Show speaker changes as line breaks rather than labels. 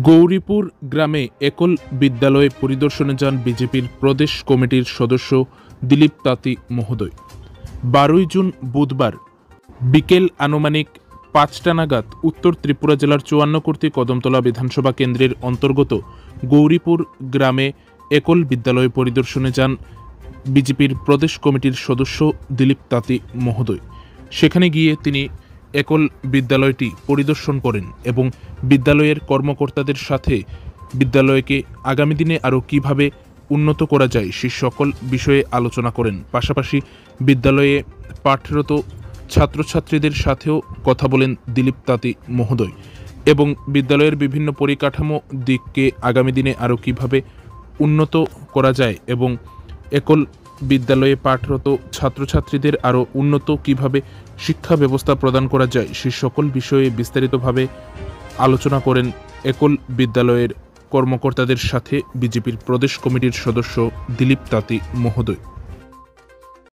গৌরীপুর গ্রামে একল বিদ্যালয় পরিদর্শনে যান বিজেপির প্রদেশ কমিটির সদস্য দিলীপ তাঁতি মহোদয়। 12 জুন বুধবার বিকেল আনুমানিক 5টা নাগাদ উত্তর ত্রিপুরা জেলার 54 কর্তৃক কদমতলা বিধানসভা কেন্দ্রের অন্তর্গত গৌরীপুর গ্রামে একল বিদ্যালয় পরিদর্শনে যান বিজেপির প্রদেশ কমিটির সদস্য দিলীপ তাঁতি মহোদয়। সেখানে গিয়ে তিনি একল বিদ্যালয়টি পরিদর্শন করেন এবং বিদ্যালয়ের কর্মকর্তাদের সাথে বিদ্যালয়কে আগামী দিনে আরও কীভাবে উন্নত করা যায় সেই সকল বিষয়ে আলোচনা করেন। পাশাপাশি বিদ্যালয়ে পাঠরত ছাত্রছাত্রীদের সাথেও কথা বলেন দিলীপ তাঁতি মহোদয় এবং বিদ্যালয়ের বিভিন্ন পরিকাঠামো দিককে আগামী দিনে আরও কীভাবে উন্নত করা যায় এবং একল বিদ্যালয়ে পাঠরত ছাত্রছাত্রীদের আরও উন্নত কিভাবে শিক্ষা ব্যবস্থা প্রদান করা যায় সেই সকল বিষয়ে বিস্তারিতভাবে আলোচনা করেন একল বিদ্যালয়ের কর্মকর্তাদের সাথে বিজেপির প্রদেশ কমিটির সদস্য দিলীপ তাঁতি মহোদয়।